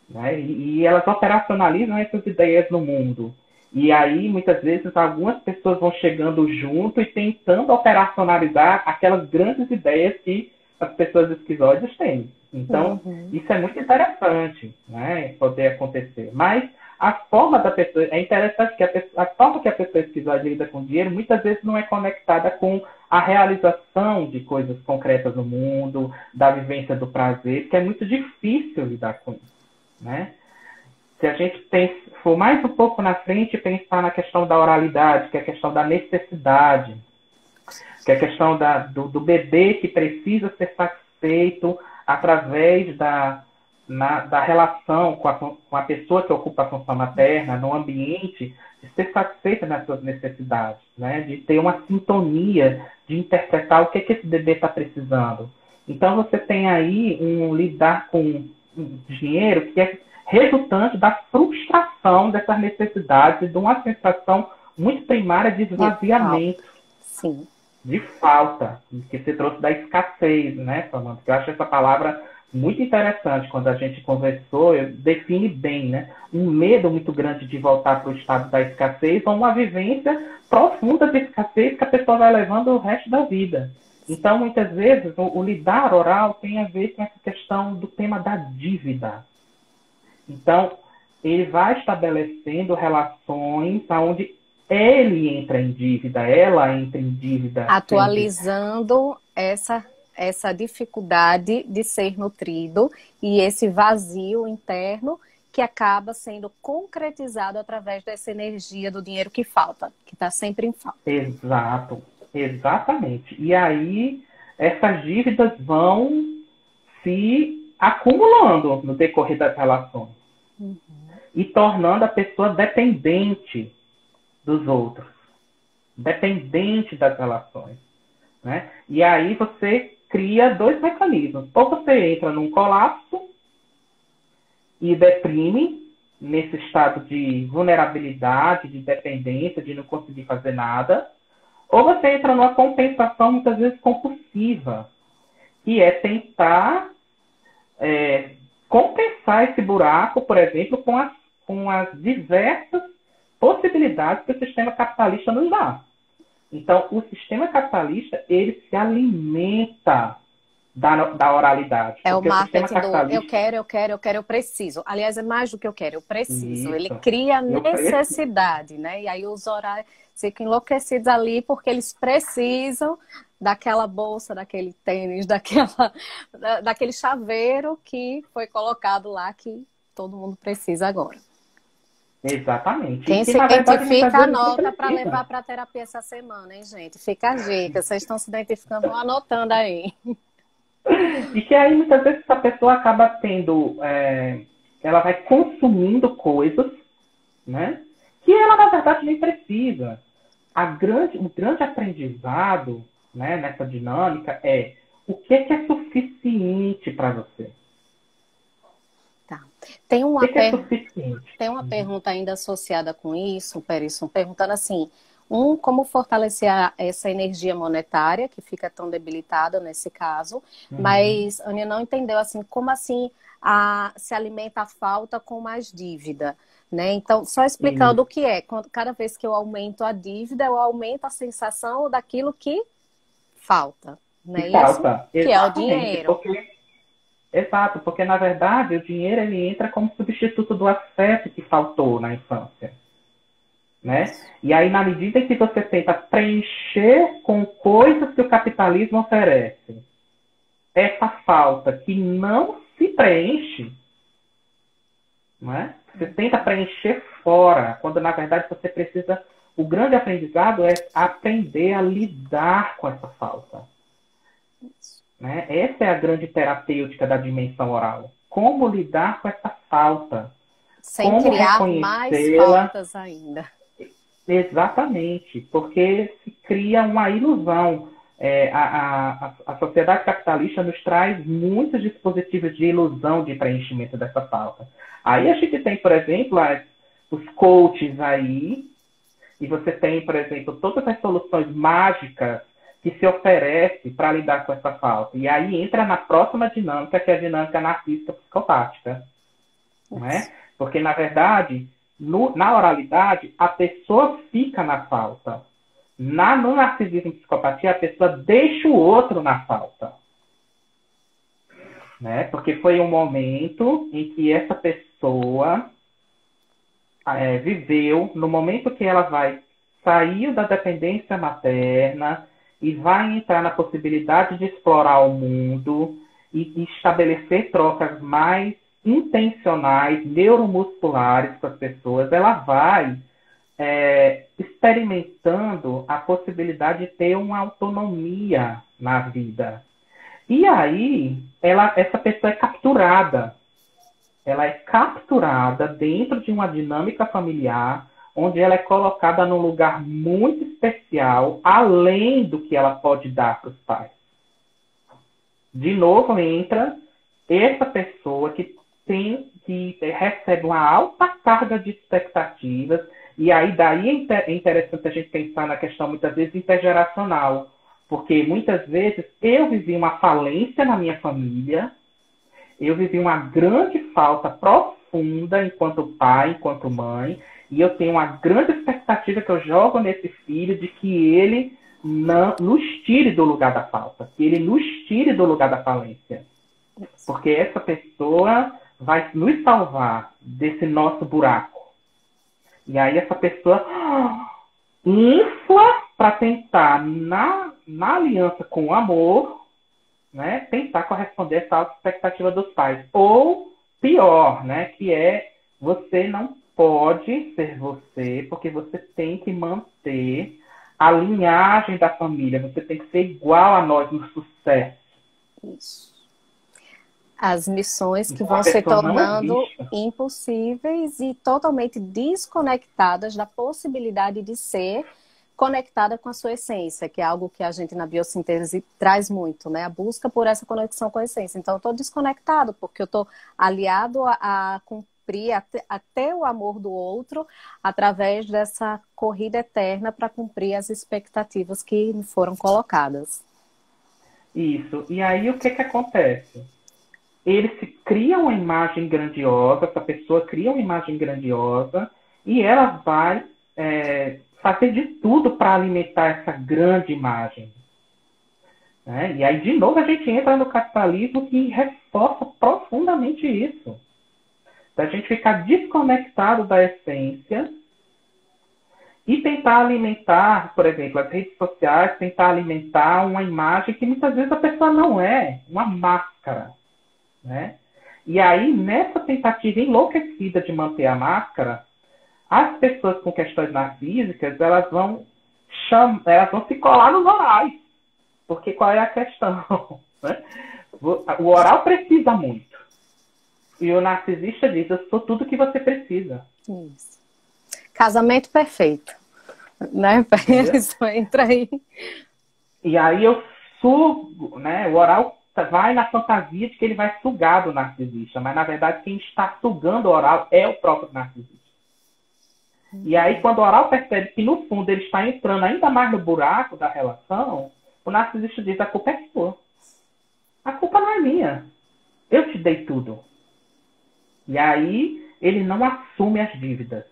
né? E elas operacionalizam essas ideias no mundo. E aí, muitas vezes, algumas pessoas vão chegando junto e tentando operacionalizar aquelas grandes ideias que as pessoas esquizoides têm. Então,
Uhum.
isso é muito interessante, né? Poder acontecer. Mas a forma da pessoa... É interessante que a forma que a pessoa esquizoide lida com o dinheiro muitas vezes não é conectada com a realização de coisas concretas no mundo, da vivência do prazer, porque é muito difícil lidar com isso, né? Se a gente for mais um pouco na frente e pensar na questão da oralidade, que é a questão da necessidade, que é a questão do bebê que precisa ser satisfeito através da relação com a pessoa que ocupa a função materna, no ambiente, de ser satisfeita nas suas necessidades, né? De ter uma sintonia, de interpretar o que esse bebê está precisando. Então, você tem aí lidar com dinheiro que é resultante da frustração dessas necessidades e de uma sensação muito primária de esvaziamento,
Sim.
de falta, que se trouxe da escassez, né, Samantha? Eu acho essa palavra muito interessante. Quando a gente conversou, define bem, né? Um medo muito grande de voltar para o estado da escassez ou uma vivência profunda de escassez que a pessoa vai levando o resto da vida. Então, muitas vezes, o lidar oral tem a ver com essa questão do tema da dívida. Então, ele vai estabelecendo relações onde ele entra em dívida, ela entra em dívida.
Atualizando essa dificuldade de ser nutrido e esse vazio interno que acaba sendo concretizado através dessa energia do dinheiro que falta, que está sempre em falta.
Exato, exatamente. E aí, essas dívidas vão se acumulando no decorrer das relações.
Uhum.
E tornando a pessoa dependente dos outros, dependente das relações, né? E aí você cria dois mecanismos. Ou você entra num colapso e deprime nesse estado de vulnerabilidade, de dependência, de não conseguir fazer nada, ou você entra numa compensação muitas vezes compulsiva, que é tentar compensar esse buraco, por exemplo, com as diversas possibilidades que o sistema capitalista nos dá. Então, o sistema capitalista, ele se alimenta da oralidade.
É o marketing
capitalista...
eu preciso. Aliás, é mais do que eu quero, eu preciso. Ele
Isso.
cria necessidade, né? E aí os horários ficam enlouquecidos ali porque eles precisam daquela bolsa, daquele tênis, daquele chaveiro que foi colocado lá que todo mundo precisa agora.
Exatamente.
Quem se identifica, anota para levar para a terapia essa semana, hein, gente? Fica a dica. Vocês estão se identificando, vão anotando aí.
E que aí, muitas vezes, essa pessoa acaba tendo... ela vai consumindo coisas, né? Que ela, na verdade, nem precisa. O grande aprendizado, né, nessa dinâmica é o que é suficiente para você.
Tá. Tem uma
suficiente?
Tem uma pergunta ainda associada com isso, Perisson, perguntando assim, como fortalecer essa energia monetária, que fica tão debilitada nesse caso, mas a Aninha não entendeu assim, como assim se alimenta a falta com mais dívida, né? Então, só explicando o que é, cada vez que eu aumento a dívida, eu aumento a sensação daquilo que falta, né?
Que falta,
isso, que é o dinheiro.
Exato, porque na verdade o dinheiro ele entra como substituto do afeto que faltou na infância, né? E aí na medida em que você tenta preencher com coisas que o capitalismo oferece, essa falta que não se preenche, né? Você tenta preencher fora, quando na verdade você precisa... O grande aprendizado é aprender a lidar com essa falta. Né? Essa é a grande terapêutica da dimensão oral. Como lidar com essa falta.
Sem
Como
criar mais
reconhecê-la?
faltas ainda.
Exatamente, porque se cria uma ilusão. A sociedade capitalista nos traz muitos dispositivos de ilusão de preenchimento dessa falta. Aí a gente tem, por exemplo, os coaches aí, e você tem, por exemplo, todas as soluções mágicas que se oferecem para lidar com essa falta. E aí entra na próxima dinâmica, que é a dinâmica narcísica psicopática. Não é? Porque, na verdade, na oralidade, a pessoa fica na falta. No narcisismo e psicopatia, a pessoa deixa o outro na falta. Né? Porque foi um momento em que essa pessoa viveu, no momento que ela sair da dependência materna e vai entrar na possibilidade de explorar o mundo e estabelecer trocas mais intencionais, neuromusculares com as pessoas, ela vai experimentando a possibilidade de ter uma autonomia na vida. E aí, essa pessoa é capturada. Ela é capturada dentro de uma dinâmica familiar, onde ela é colocada num lugar muito especial, além do que ela pode dar para os pais. De novo, entra essa pessoa que recebe uma alta carga de expectativas, e aí daí é interessante a gente pensar na questão, muitas vezes, intergeracional, porque muitas vezes eu vivi uma falência na minha família, eu vivi uma grande falta profunda enquanto pai, enquanto mãe, e eu tenho uma grande expectativa que eu jogo nesse filho de que ele nos tire do lugar da falta, que ele nos tire do lugar da falência. Porque essa pessoa vai nos salvar desse nosso buraco. E aí essa pessoa infla para tentar, na aliança com o amor, né, tentar corresponder a essa alta expectativa dos pais. Ou pior, né, que é você não pode ser você, porque você tem que manter a linhagem da família. Você tem que ser igual a nós no sucesso.
Isso. As missões que
Então,
vão se
pessoa
tornando impossíveis e totalmente desconectadas da possibilidade de ser conectada com a sua essência, que é algo que a gente na biossíntese traz muito, né? A busca por essa conexão com a essência. Então, eu estou desconectado, porque eu estou aliado a cumprir até o amor do outro através dessa corrida eterna para cumprir as expectativas que me foram colocadas.
Isso. E aí, o que acontece? Ele se cria uma imagem grandiosa, essa pessoa cria uma imagem grandiosa e ela vai fazer de tudo para alimentar essa grande imagem. Né? E aí, de novo, a gente entra no capitalismo que reforça profundamente isso. Da gente ficar desconectado da essência e tentar alimentar, por exemplo, as redes sociais, tentar alimentar uma imagem que muitas vezes a pessoa não é, uma máscara. Né? E aí, nessa tentativa enlouquecida de manter a máscara, as pessoas com questões narcísicas, elas vão se colar nos orais. Porque qual é a questão? Né? O oral precisa muito. E o narcisista diz, eu sou tudo que você precisa.
Isso. Casamento perfeito. Né? Isso entra aí.
E aí eu sugo, né? O oral vai na fantasia de que ele vai sugar do narcisista, mas na verdade quem está sugando o oral é o próprio narcisista. E aí quando o oral percebe que no fundo ele está entrando ainda mais no buraco da relação, o narcisista diz, a culpa é sua. A culpa não é minha. Eu te dei tudo. E aí ele não assume as dívidas.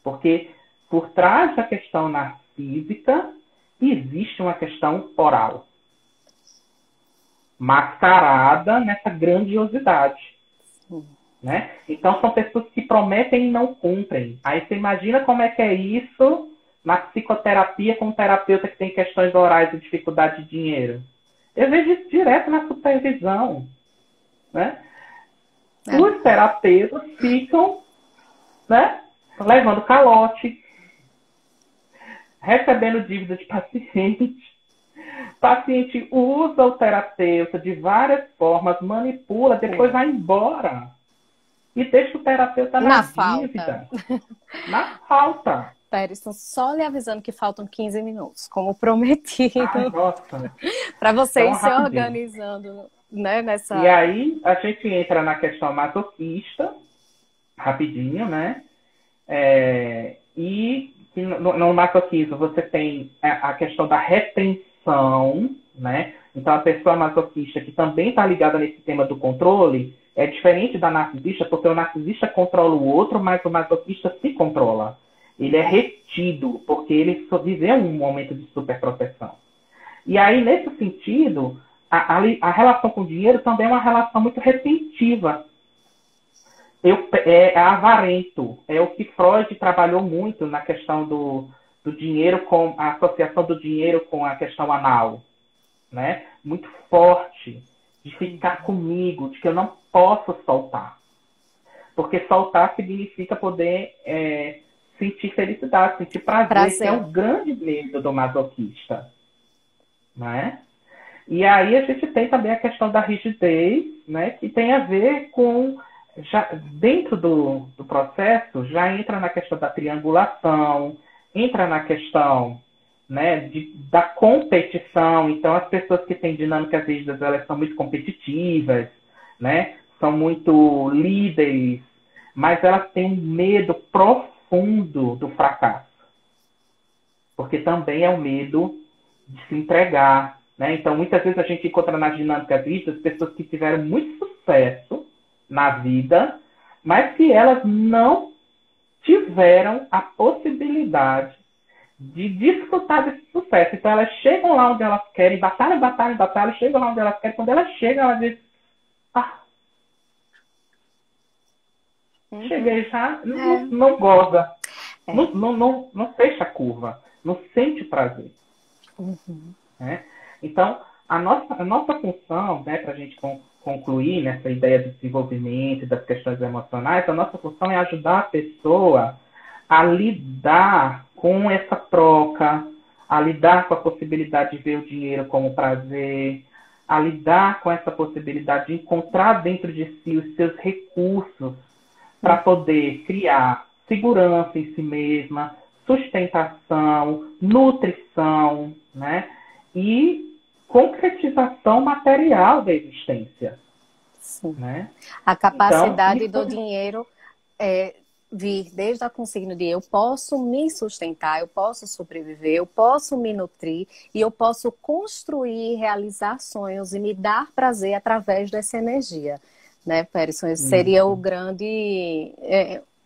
Porque por trás da questão narcísica existe uma questão oral. Mascarada nessa grandiosidade. Né? Então são pessoas que prometem e não cumprem. Aí você imagina como é que é isso na psicoterapia com um terapeuta que tem questões orais e dificuldade de dinheiro. Eu vejo isso direto na supervisão. Né? Os terapeutas ficam, né, levando calote, recebendo dívida de paciente. O paciente usa o terapeuta de várias formas, manipula, depois vai embora. e deixa o terapeuta
Na
na
falta.
dívida, na falta.
Périson, só lhe avisando que faltam 15 minutos, como prometido,
Ai, nossa,
para você
então
ir se
rapidinho.
organizando, né,
E
nessa...
aí a gente entra na questão masoquista, rapidinho, né? E no masoquismo você tem a questão da retenção, né? Então a pessoa masoquista que também está ligada nesse tema do controle é diferente da narcisista, porque o narcisista controla o outro, mas o masoquista se controla. Ele é retido, porque ele viveu um momento de superproteção. E aí, nesse sentido, a relação com o dinheiro também é uma relação muito retentiva. É avarento. É o que Freud trabalhou muito na questão do dinheiro, com a associação do dinheiro com a questão anal. Né? Muito forte. De ficar comigo, de que eu não posso soltar. Porque soltar significa poder sentir felicidade, sentir prazer, que é um grande medo do masoquista. Né? E aí a gente tem também a questão da rigidez, né? Que tem a ver com... Já, dentro do processo, já entra na questão da triangulação, entra na questão, né, da competição. Então, as pessoas que têm dinâmicas rígidas, elas são muito competitivas, né? São muito líderes, mas elas têm um medo profundo do fracasso. Porque também é o medo de se entregar, né? Então, muitas vezes a gente encontra nas dinâmicas rígidas pessoas que tiveram muito sucesso na vida, mas que elas não tiveram a possibilidade de desfrutar desse sucesso. Então, elas chegam lá onde elas querem, batalham, chegam lá onde elas querem. Quando elas chegam, elas dizem, cheguei já, não goza, não fecha a curva, não sente prazer. Né? Então, a nossa função, né, para a gente concluir nessa ideia do desenvolvimento e das questões emocionais, a nossa função é ajudar a pessoa a lidar com essa troca, a lidar com a possibilidade de ver o dinheiro como prazer, a lidar com essa possibilidade de encontrar dentro de si os seus recursos para poder criar segurança em si mesma, sustentação, nutrição, né? E concretização material da existência.
Sim.
Né?
A capacidade
então,
do dinheiro vir desde a consigna de eu posso me sustentar, eu posso sobreviver, eu posso me nutrir e eu posso construir, realizar sonhos e me dar prazer através dessa energia. Né, Périson? Esse seria o grande,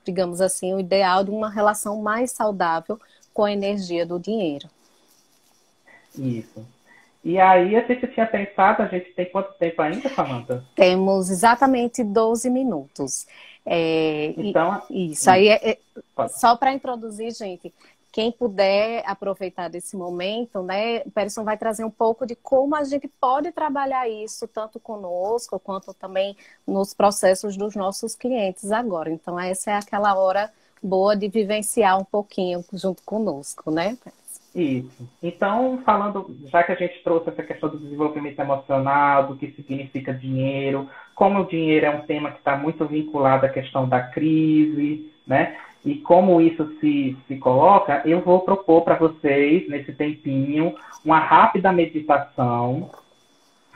digamos assim, o ideal de uma relação mais saudável com a energia do dinheiro.
Isso. E aí a gente tinha pensado, a gente tem quanto tempo ainda, Samantha?
Temos exatamente 12 minutos.
Então,
isso aí só para introduzir, gente, quem puder aproveitar desse momento, né, o Périson vai trazer um pouco de como a gente pode trabalhar isso, tanto conosco, quanto também nos processos dos nossos clientes agora. Então, essa é aquela hora boa de vivenciar um pouquinho junto conosco, né, Périson?
Isso. Então, falando, já que a gente trouxe essa questão do desenvolvimento emocional, do que significa dinheiro, como o dinheiro é um tema que está muito vinculado à questão da crise, né? E como isso se coloca, eu vou propor para vocês, nesse tempinho, uma rápida meditação,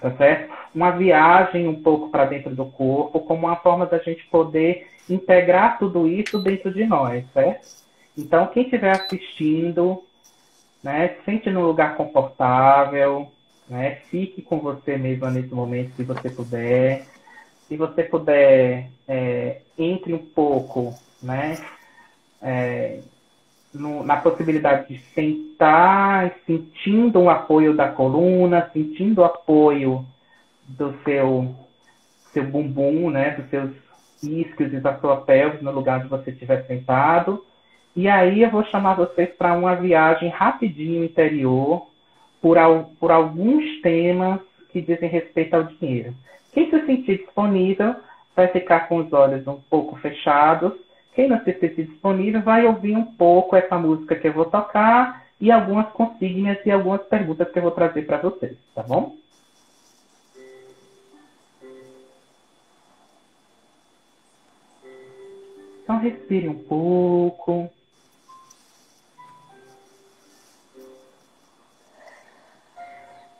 tá certo? Uma viagem um pouco para dentro do corpo, como uma forma da gente poder integrar tudo isso dentro de nós, certo? Então, quem estiver assistindo, né, sente num lugar confortável, né, fique com você mesma nesse momento, se você puder. Se você puder, entre um pouco, né, na possibilidade de sentar, sentindo o apoio da coluna, sentindo o apoio do seu bumbum, né, dos seus isquios e da sua pelve no lugar onde você estiver sentado. E aí eu vou chamar vocês para uma viagem rapidinho interior por alguns temas que dizem respeito ao dinheiro. Quem se sentir disponível vai ficar com os olhos um pouco fechados. Quem não se sentir disponível vai ouvir um pouco essa música que eu vou tocar e algumas consignas e algumas perguntas que eu vou trazer para vocês, tá bom? Então respire um pouco.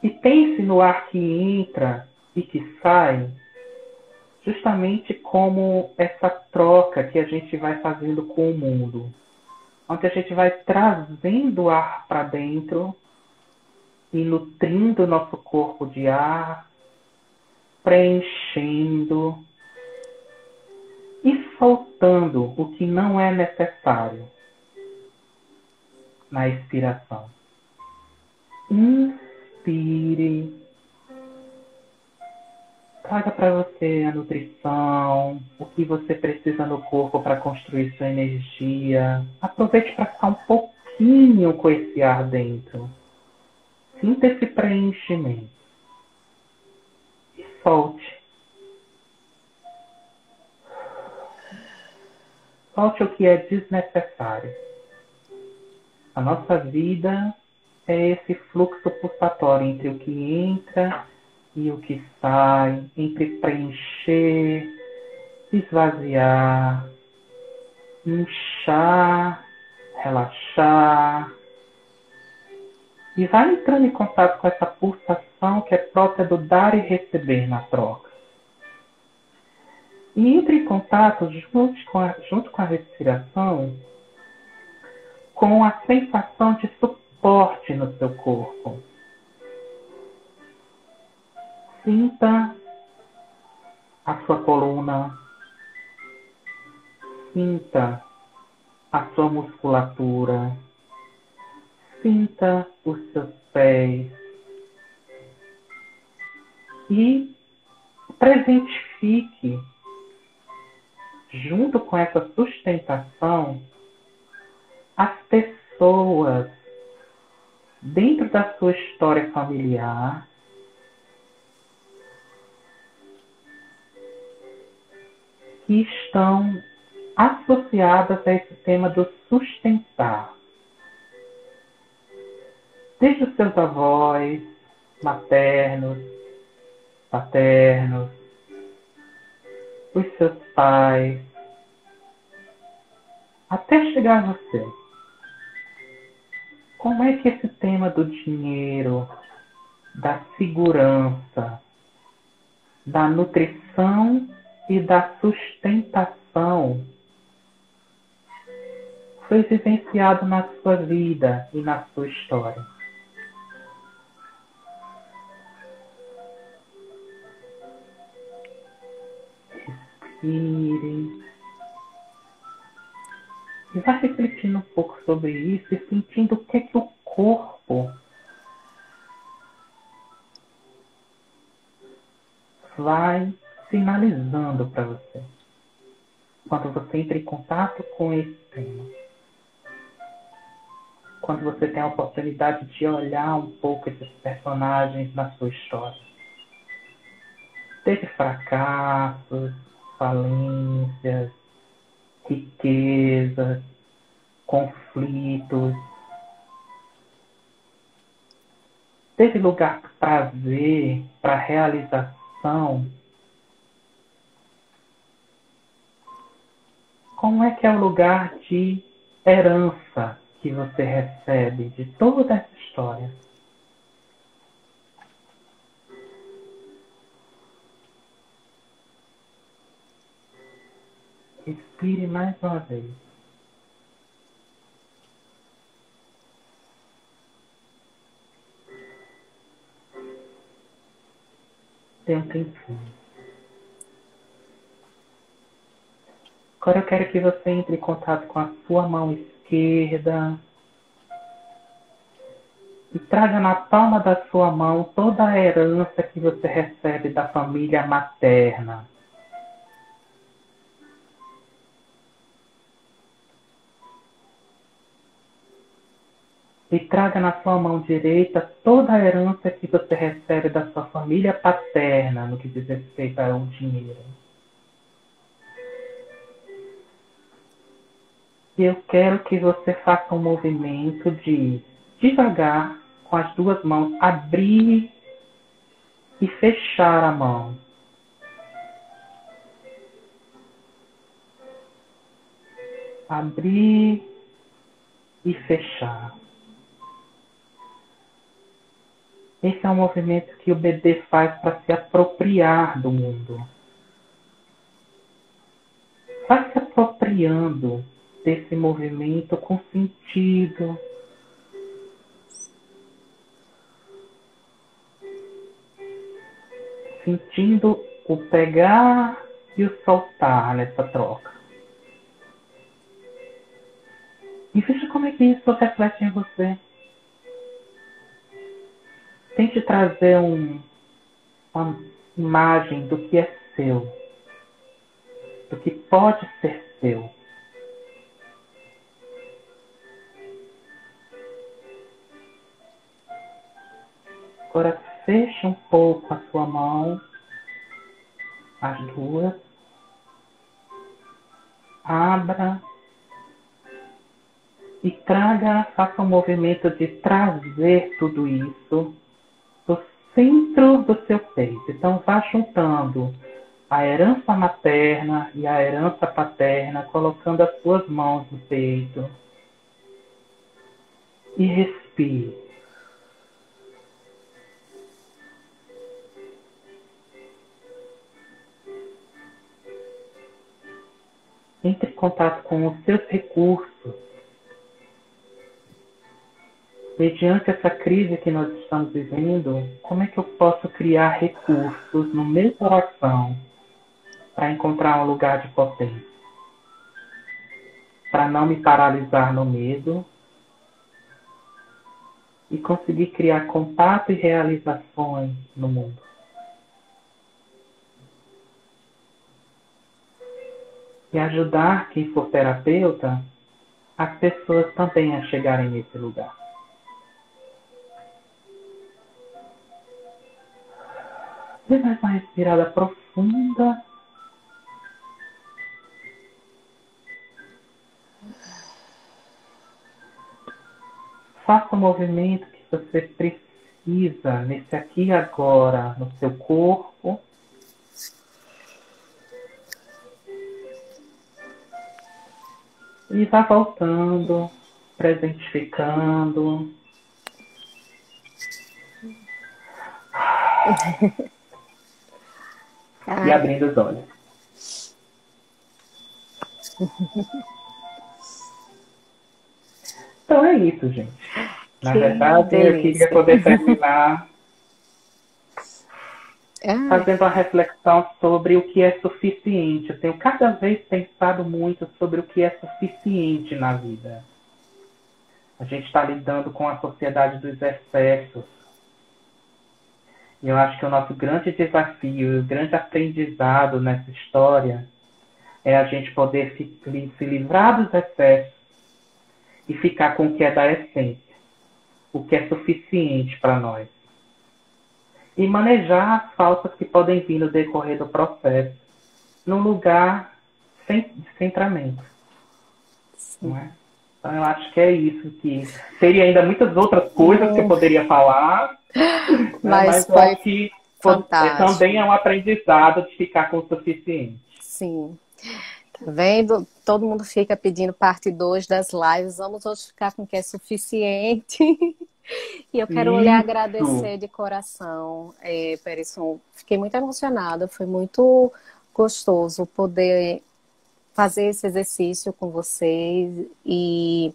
E pense no ar que entra e que sai, justamente como essa troca que a gente vai fazendo com o mundo. Onde a gente vai trazendo ar para dentro e nutrindo o nosso corpo de ar, preenchendo e soltando o que não é necessário na expiração. Inspire. Traga para você a nutrição, o que você precisa no corpo para construir sua energia. Aproveite para ficar um pouquinho com esse ar dentro. Sinta esse preenchimento. E solte. Solte o que é desnecessário. A nossa vida é esse fluxo pulsatório entre o que entra e o que sai, entre preencher, esvaziar, inchar, relaxar. E vai entrando em contato com essa pulsação que é própria do dar e receber na troca. E entre em contato, junto com a respiração, com a sensação de suporte no seu corpo. Sinta a sua coluna, sinta a sua musculatura, sinta os seus pés e presentifique, junto com essa sustentação, as pessoas dentro da sua história familiar que estão associadas a esse tema do sustentar. Desde os seus avós, maternos, paternos, os seus pais, até chegar a você. Como é que esse tema do dinheiro, da segurança, da nutrição e da sustentação foi vivenciado na sua vida e na sua história? Respire. E vai refletindo um pouco sobre isso e sentindo o que é que o corpo vai sinalizando para você quando você entra em contato com esse tema. Quando você tem a oportunidade de olhar um pouco esses personagens na sua história. Teve fracassos, falências, riquezas, conflitos. Teve lugar para prazer, para realização. Como é que é o lugar de herança que você recebe de toda essa história? Respire mais uma vez. Dê um tempinho. Agora eu quero que você entre em contato com a sua mão esquerda e traga na palma da sua mão toda a herança que você recebe da família materna. E traga na sua mão direita toda a herança que você recebe da sua família paterna no que diz respeito ao dinheiro. E eu quero que você faça um movimento de, devagar, com as duas mãos, abrir e fechar a mão. abrir e fechar. Esse é um movimento que o bebê faz para se apropriar do mundo. Vai se apropriando desse movimento com sentido. Sentindo o pegar e o soltar nessa troca. E veja como é que isso reflete em você. Tente trazer uma imagem do que é seu, do que pode ser seu. Agora feche um pouco a sua mão, as duas. Abra e faça um movimento de trazer tudo isso do centro do seu peito. Então vá juntando a herança materna e a herança paterna, colocando as suas mãos no peito. E respire. Entre em contato com os seus recursos. Mediante essa crise que nós estamos vivendo, como é que eu posso criar recursos no meu coração para encontrar um lugar de potência? Para não me paralisar no medo e conseguir criar contato e realizações no mundo. E ajudar quem for terapeuta, as pessoas também a chegarem nesse lugar. Dê mais uma respirada profunda. Faça o movimento que você precisa nesse aqui e agora, no seu corpo. E vá voltando, presentificando. E abrindo os olhos. Então é isso, gente. Na verdade,
delícia.
Eu queria poder terminar fazendo uma reflexão sobre o que é suficiente. Eu tenho cada vez pensado muito sobre o que é suficiente na vida. A gente está lidando com a sociedade dos excessos. E eu acho que o nosso grande desafio e o grande aprendizado nessa história é a gente poder se livrar dos excessos e ficar com o que é da essência, o que é suficiente para nós. E manejar as faltas que podem vir no decorrer do processo, num lugar de centramento. Não é? Então eu acho que é isso, que teria ainda muitas outras coisas que eu poderia falar, mas eu acho que também é um aprendizado de ficar com o suficiente.
Sim. Tá vendo? Todo mundo fica pedindo parte 2 das lives. Vamos hoje ficar com o que é suficiente. E eu quero lhe agradecer de coração, Perisson. Fiquei muito emocionada. Foi muito gostoso poder fazer esse exercício com vocês. E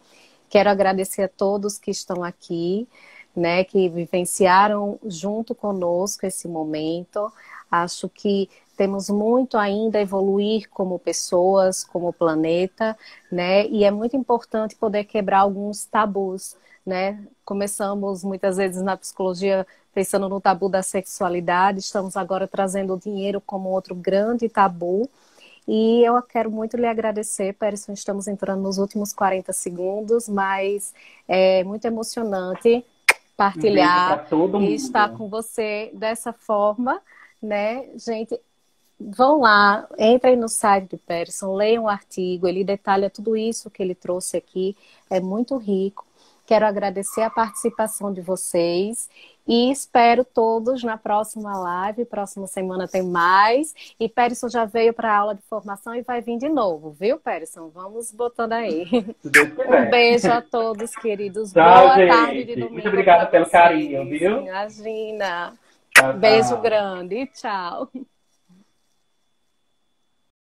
quero agradecer a todos que estão aqui, né, que vivenciaram junto conosco esse momento. Acho que temos muito ainda a evoluir como pessoas, como planeta, né? E é muito importante poder quebrar alguns tabus, né? Começamos muitas vezes na psicologia pensando no tabu da sexualidade, estamos agora trazendo o dinheiro como outro grande tabu. E eu quero muito lhe agradecer, Perisson, estamos entrando nos últimos 40 segundos, mas é muito emocionante partilhar e estar com você dessa forma, né? Gente, vão lá, entrem no site do Perisson, leiam o artigo, ele detalha tudo isso que ele trouxe aqui, é muito rico. Quero agradecer a participação de vocês e espero todos na próxima live. Próxima semana tem mais. E Perisson já veio para a aula de formação e vai vir de novo, viu, Perisson? Vamos botando aí.
Se Deus quiser.
Um beijo a todos, queridos.
Tchau,
Boa
gente.
tarde de domingo.
Muito obrigada pelo
vocês.
carinho, viu?
Imagina.
Tchau,
Beijo
tchau.
grande. Tchau.